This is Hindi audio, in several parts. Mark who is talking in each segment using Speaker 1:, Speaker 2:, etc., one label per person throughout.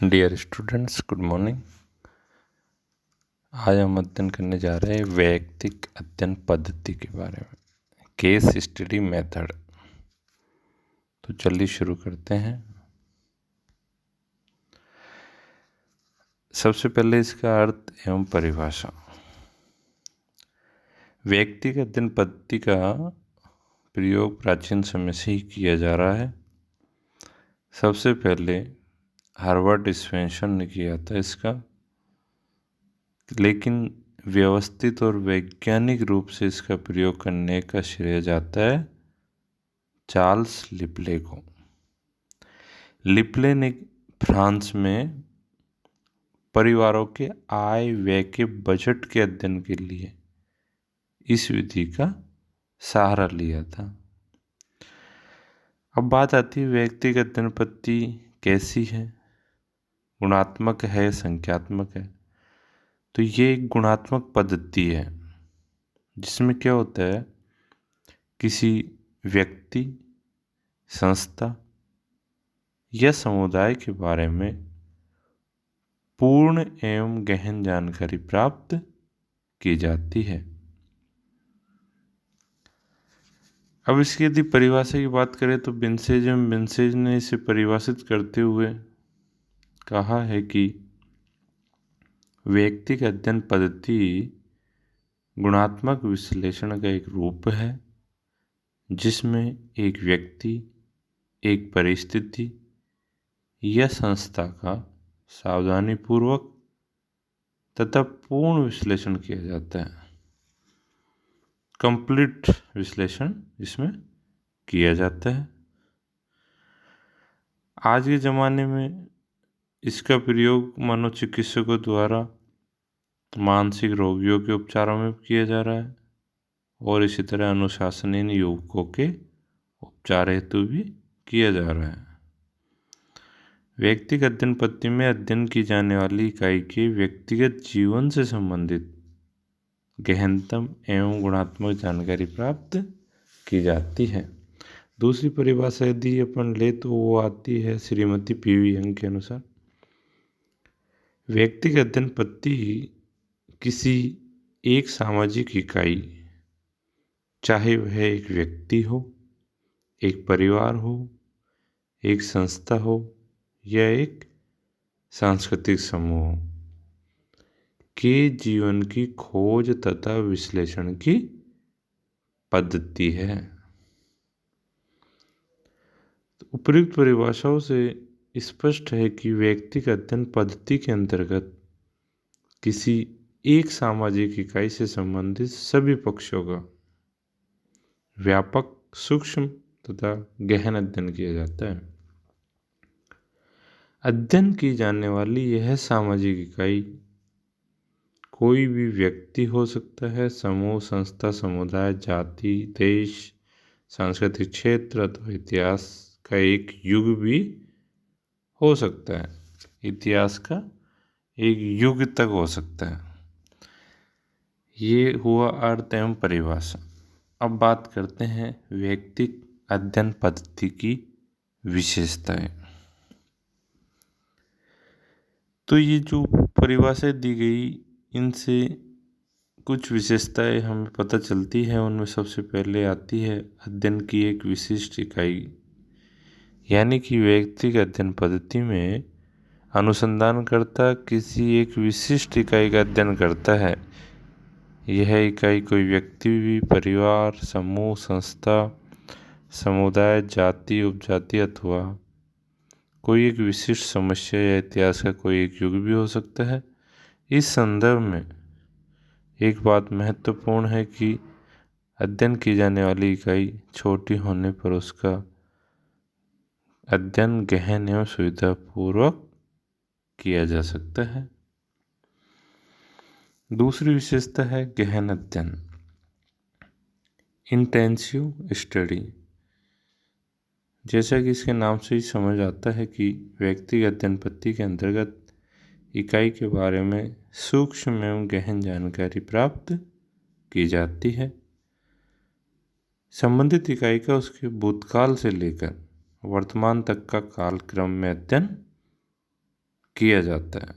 Speaker 1: Dear students, good morning. आज हम अध्ययन करने जा रहे हैं वैयक्तिक अध्ययन पद्धति के बारे में, केस स्टडी मेथड। तो चलिए शुरू करते हैं। सबसे पहले इसका अर्थ एवं परिभाषा। वैयक्तिक अध्ययन पद्धति का प्रयोग प्राचीन समय से ही किया जा रहा है। सबसे पहले हार्वर्ड स्पेंसर ने किया था इसका, लेकिन व्यवस्थित और वैज्ञानिक रूप से इसका प्रयोग करने का श्रेय जाता है चार्ल्स लिपले को। लिपले ने फ्रांस में परिवारों के आय व्यय के बजट के अध्ययन के लिए इस विधि का सहारा लिया था। अब बात आती है वैयक्तिक अध्ययन पद्धति कैसी है, गुणात्मक है, संख्यात्मक है। तो ये एक गुणात्मक पद्धति है जिसमें क्या होता है, किसी व्यक्ति, संस्था या समुदाय के बारे में पूर्ण एवं गहन जानकारी प्राप्त की जाती है। अब इसकी यदि परिभाषा की बात करें तो विंसेज ने इसे परिभाषित करते हुए कहा है कि वैयक्तिक अध्ययन पद्धति गुणात्मक विश्लेषण का एक रूप है जिसमें एक व्यक्ति, एक परिस्थिति या संस्था का सावधानीपूर्वक तथा पूर्ण विश्लेषण किया जाता है। कंप्लीट विश्लेषण इसमें किया जाता है। आज के ज़माने में इसका प्रयोग मनोचिकित्सकों द्वारा मानसिक रोगियों के उपचारों में किया जा रहा है और इसी तरह अनुशासनहीन युवकों के उपचार हेतु भी किया जा रहा है। व्यक्तिगत अध्ययन पद्धति में अध्ययन की जाने वाली इकाई के व्यक्तिगत जीवन से संबंधित गहनतम एवं गुणात्मक जानकारी प्राप्त की जाती है। दूसरी परिभाषा यदि अपन ले तो वो आती है श्रीमती पी.वी. यंग के अनुसार। व्यक्तिगत अध्ययन पद्धति किसी एक सामाजिक इकाई, चाहे वह एक व्यक्ति हो, एक परिवार हो, एक संस्था हो या एक सांस्कृतिक समूह हो, के जीवन की खोज तथा विश्लेषण की पद्धति है। उपयुक्त परिभाषाओं से स्पष्ट है कि व्यक्तिगत अध्ययन पद्धति के अंतर्गत किसी एक सामाजिक इकाई से संबंधित सभी पक्षों का व्यापक, सूक्ष्म तथा गहन अध्ययन किया जाता है। अध्ययन की जाने वाली यह सामाजिक इकाई कोई भी व्यक्ति हो सकता है, समूह, संस्था, समुदाय, जाति, देश, सांस्कृतिक क्षेत्र अथवा इतिहास का एक युग भी हो सकता है। इतिहास का एक युग तक हो सकता है। ये हुआ अर्थ एवं परिभाषा। अब बात करते हैं वैयक्तिक अध्ययन पद्धति की विशेषताएं। तो ये जो परिभाषाएं दी गई, इनसे कुछ विशेषताएं हमें पता चलती है। उनमें सबसे पहले आती है अध्ययन की एक विशिष्ट इकाई, यानी कि व्यक्तिगत अध्ययन पद्धति में अनुसंधानकर्ता किसी एक विशिष्ट इकाई का अध्ययन करता है। यह इकाई कोई व्यक्ति, परिवार, समूह, संस्था, समुदाय, जाति, उपजाति अथवा कोई एक विशिष्ट समस्या या इतिहास का कोई एक युग भी हो सकता है। इस संदर्भ में एक बात महत्वपूर्ण है कि अध्ययन की जाने वाली इकाई छोटी होने पर उसका अध्ययन गहन एवं सुविधापूर्वक किया जा सकता है। दूसरी विशेषता है गहन अध्ययन, इंटेंसिव स्टडी। जैसा कि इसके नाम से ही समझ आता है कि व्यक्तिगत अध्ययन पद्धति के अंतर्गत इकाई के बारे में सूक्ष्म एवं गहन जानकारी प्राप्त की जाती है। संबंधित इकाई का उसके भूतकाल से लेकर वर्तमान तक का कालक्रम में अध्ययन किया जाता है।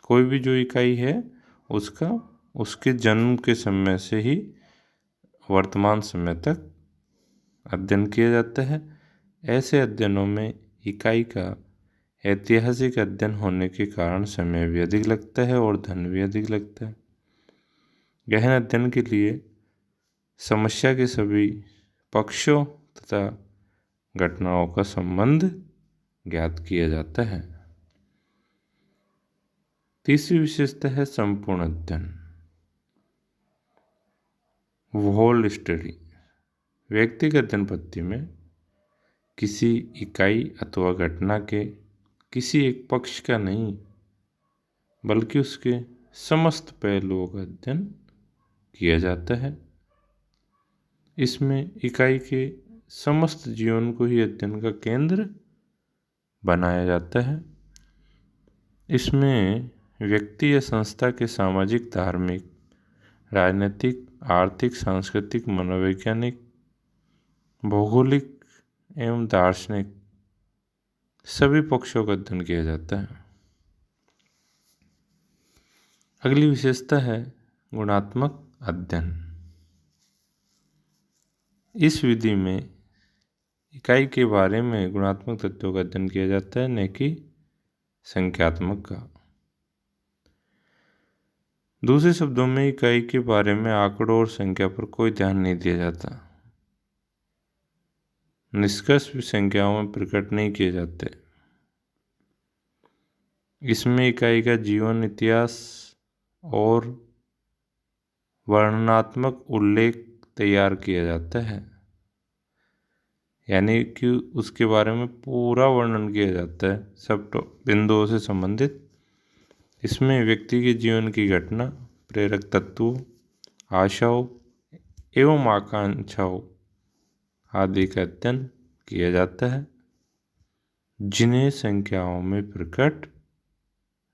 Speaker 1: कोई भी जो इकाई है उसका उसके जन्म के समय से ही वर्तमान समय तक अध्ययन किया जाता है। ऐसे अध्ययनों में इकाई का ऐतिहासिक अध्ययन होने के कारण समय भी अधिक लगता है और धन भी अधिक लगता है। गहन अध्ययन के लिए समस्या के सभी पक्षों तथा घटनाओं का संबंध ज्ञात किया जाता है। तीसरी विशेषता है संपूर्ण अध्ययन, होल स्टडी। व्यक्तिगत अध्ययन पद्धति में किसी इकाई अथवा घटना के किसी एक पक्ष का नहीं बल्कि उसके समस्त पहलुओं का अध्ययन किया जाता है। इसमें इकाई के समस्त जीवन को ही अध्ययन का केंद्र बनाया जाता है। इसमें व्यक्ति या संस्था के सामाजिक, धार्मिक, राजनीतिक, आर्थिक, सांस्कृतिक, मनोवैज्ञानिक, भौगोलिक एवं दार्शनिक सभी पक्षों का अध्ययन किया जाता है। अगली विशेषता है गुणात्मक अध्ययन। इस विधि में इकाई के बारे में गुणात्मक तथ्यों का अध्ययन किया जाता है, न कि संख्यात्मक का। दूसरे शब्दों में इकाई के बारे में आंकड़ों और संख्या पर कोई ध्यान नहीं दिया जाता। निष्कर्ष भी संख्याओं में प्रकट नहीं किए जाते। इसमें इकाई का जीवन, इतिहास और वर्णनात्मक उल्लेख तैयार किया जाता है, यानी कि उसके बारे में पूरा वर्णन किया जाता है सब बिंदुओं से संबंधित। इसमें व्यक्ति के जीवन की घटना, प्रेरक तत्वों, आशाओं एवं आकांक्षाओं आदि का अध्ययन किया जाता है, जिन्हें संख्याओं में प्रकट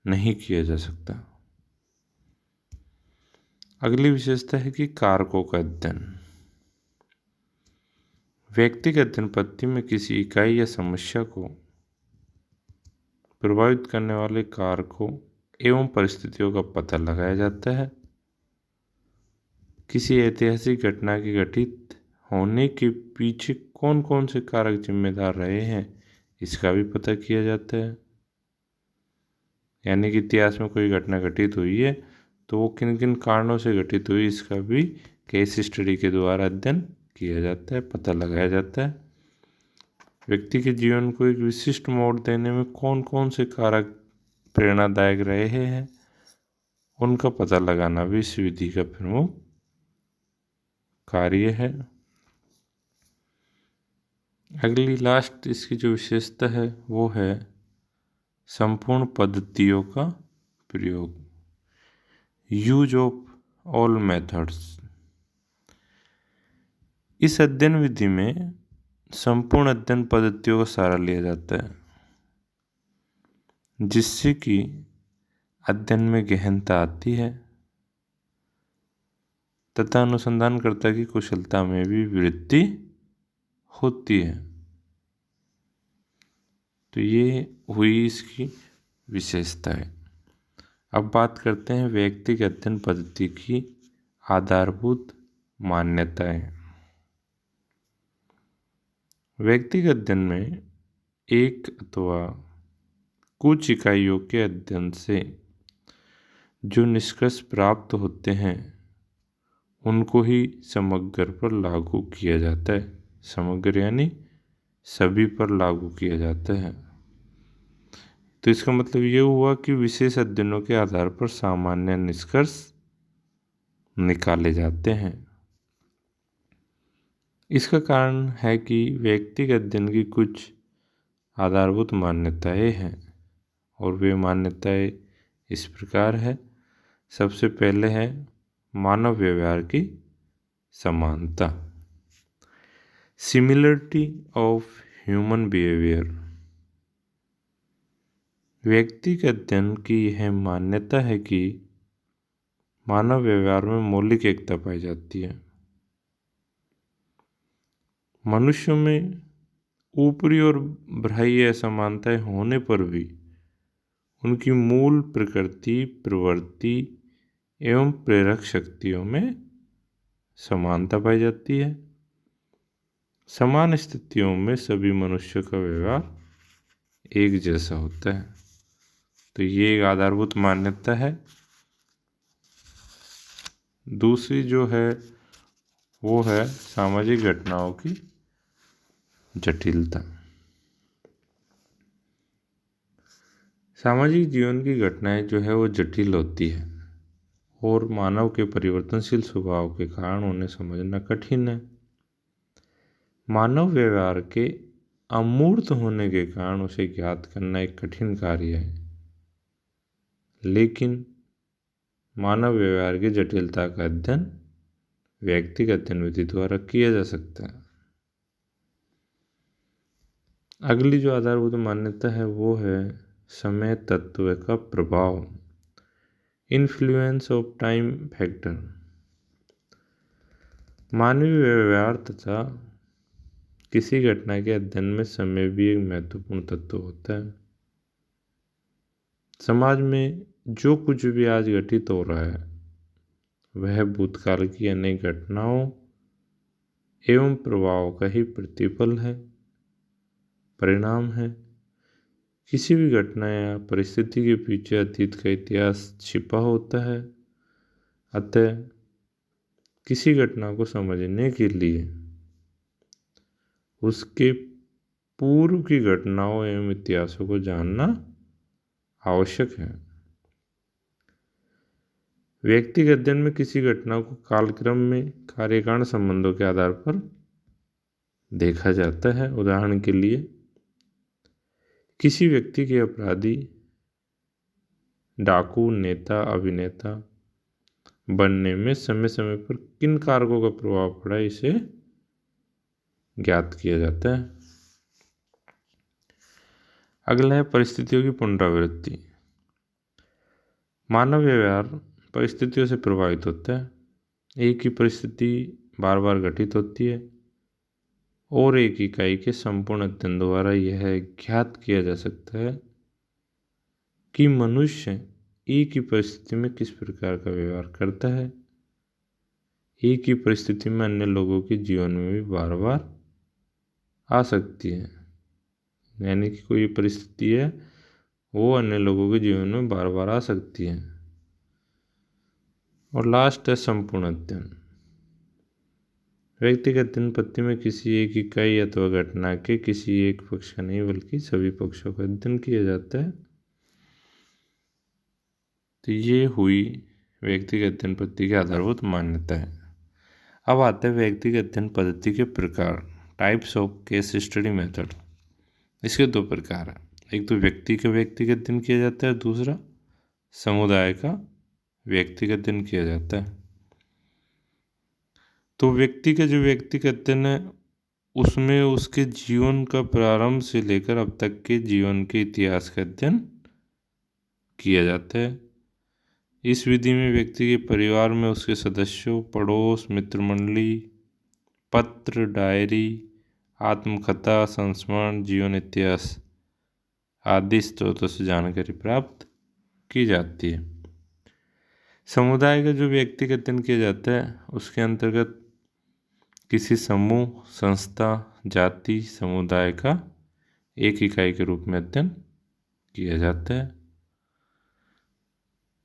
Speaker 1: नहीं किया जा सकता। अगली विशेषता है कि कारकों का अध्ययन। व्यक्तिगत अध्ययन पद्धति में किसी इकाई या समस्या को प्रभावित करने वाले कारकों एवं परिस्थितियों का पता लगाया जाता है। किसी ऐतिहासिक घटना के घटित होने के पीछे कौन कौन से कारक जिम्मेदार रहे हैं, इसका भी पता किया जाता है। यानी कि इतिहास में कोई घटना घटित हुई है तो वो किन किन कारणों से घटित हुई, इसका भी केस स्टडी के द्वारा अध्ययन किया जाता है, पता लगाया जाता है। व्यक्ति के जीवन को एक विशिष्ट मोड़ देने में कौन कौन से कारक प्रेरणादायक रहे हैं, उनका पता लगाना भी इस विधि का प्रमुख कार्य है। अगली लास्ट इसकी जो विशेषता है वो है संपूर्ण पद्धतियों का प्रयोग, यूज ऑफ ऑल मेथड्स। इस अध्ययन विधि में संपूर्ण अध्ययन पद्धतियों का सहारा लिया जाता है, जिससे कि अध्ययन में गहनता आती है तथा अनुसंधानकर्ता की कुशलता में भी वृद्धि होती है। तो ये हुई इसकी विशेषताएं। अब बात करते हैं व्यक्तिगत अध्ययन पद्धति की आधारभूत मान्यताएं। व्यक्तिगत अध्ययन में एक अथवा कुछ इकाइयों के अध्ययन से जो निष्कर्ष प्राप्त होते हैं उनको ही समग्र पर लागू किया जाता है। समग्र यानी सभी पर लागू किया जाता है। तो इसका मतलब ये हुआ कि विशेष अध्ययनों के आधार पर सामान्य निष्कर्ष निकाले जाते हैं। इसका कारण है कि व्यक्तिगत अध्ययन की कुछ आधारभूत मान्यताएं हैं और वे मान्यताएं इस प्रकार है। सबसे पहले है मानव व्यवहार की समानता, सिमिलरिटी ऑफ ह्यूमन बिहेवियर। व्यक्तिगत अध्ययन की यह मान्यता है कि मानव व्यवहार में मौलिक एकता पाई जाती है। मनुष्यों में ऊपरी और बाह्य असमानताएं होने पर भी उनकी मूल प्रकृति, प्रवृत्ति एवं प्रेरक शक्तियों में समानता पाई जाती है। समान स्थितियों में सभी मनुष्यों का व्यवहार एक जैसा होता है। तो ये एक आधारभूत मान्यता है। दूसरी जो है वो है सामाजिक घटनाओं की जटिलता। सामाजिक जीवन की घटनाएं जो है वो जटिल होती है और मानव के परिवर्तनशील स्वभाव के कारण उन्हें समझना कठिन है। मानव व्यवहार के अमूर्त होने के कारण उसे ज्ञात करना एक कठिन कार्य है, लेकिन मानव व्यवहार की जटिलता का अध्ययन व्यक्तिगत विधि द्वारा किया जा सकता है। अगली जो आधारभूत मान्यता है वो है समय तत्व का प्रभाव, इन्फ्लुएंस ऑफ टाइम फैक्टर। मानवीय व्यवहार तथा किसी घटना के अध्ययन में समय भी एक महत्वपूर्ण तत्व होता है। समाज में जो कुछ भी आज घटित हो रहा है वह भूतकाल की अनेक घटनाओं एवं प्रभाव का ही प्रतिफल है, परिणाम है। किसी भी घटना या परिस्थिति के पीछे अतीत का इतिहास छिपा होता है। अतः किसी घटना को समझने के लिए उसके पूर्व की घटनाओं एवं इतिहासों को जानना आवश्यक है। व्यक्तिगत अध्ययन में किसी घटना को कालक्रम में कार्यकारण संबंधों के आधार पर देखा जाता है। उदाहरण के लिए किसी व्यक्ति के अपराधी, डाकू, नेता, अभिनेता बनने में समय समय पर किन कारकों का प्रभाव पड़ा, इसे ज्ञात किया जाता है। अगला है परिस्थितियों की पुनरावृत्ति। मानव व्यवहार परिस्थितियों से प्रभावित होता है। एक ही परिस्थिति बार बार घटित होती है और एक इकाई के संपूर्ण अध्ययन द्वारा यह ज्ञात किया जा सकता है कि मनुष्य एक ही परिस्थिति में किस प्रकार का व्यवहार करता है। एक ही परिस्थिति में अन्य लोगों के जीवन में भी बार बार आ सकती है, यानी कि कोई परिस्थिति है वो अन्य लोगों के जीवन में बार बार आ सकती है। और लास्ट है संपूर्ण अध्ययन। व्यक्तिगत अध्ययन पद्धति में किसी एक इकाई अथवा घटना के किसी एक पक्ष का नहीं बल्कि सभी पक्षों का अध्ययन किया जाता है। तो ये हुई व्यक्तिगत अध्ययन पद्धति की आधारभूत मान्यता है। अब आते हैं व्यक्तिगत अध्ययन पद्धति के प्रकार, types of case study method. इसके दो प्रकार हैं। एक तो व्यक्ति का व्यक्तिगत अध्ययन किया जाता है, दूसरा समुदाय का व्यक्तिगत अध्ययन किया जाता है। तो व्यक्ति का जो व्यक्तिगत अध्ययन है उसमें उसके जीवन का प्रारंभ से लेकर अब तक के जीवन के इतिहास का अध्ययन किया जाता है। इस विधि में व्यक्ति के परिवार में उसके सदस्यों, पड़ोस, मित्र मंडली, पत्र, डायरी, आत्मकथा, संस्मरण, जीवन इतिहास आदि स्रोतों से जानकारी प्राप्त की जाती है। समुदाय का जो व्यक्तिगत अध्ययन किया जाता है उसके अंतर्गत किसी समूह, संस्था, जाति, समुदाय का एक इकाई के रूप में अध्ययन किया जाता है।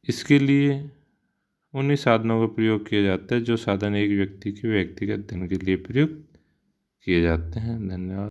Speaker 1: इसके लिए उन्हीं साधनों का प्रयोग किया जाता है जो साधन एक व्यक्ति के व्यक्तिगत अध्ययन के लिए प्रयुक्त किए जाते हैं। धन्यवाद।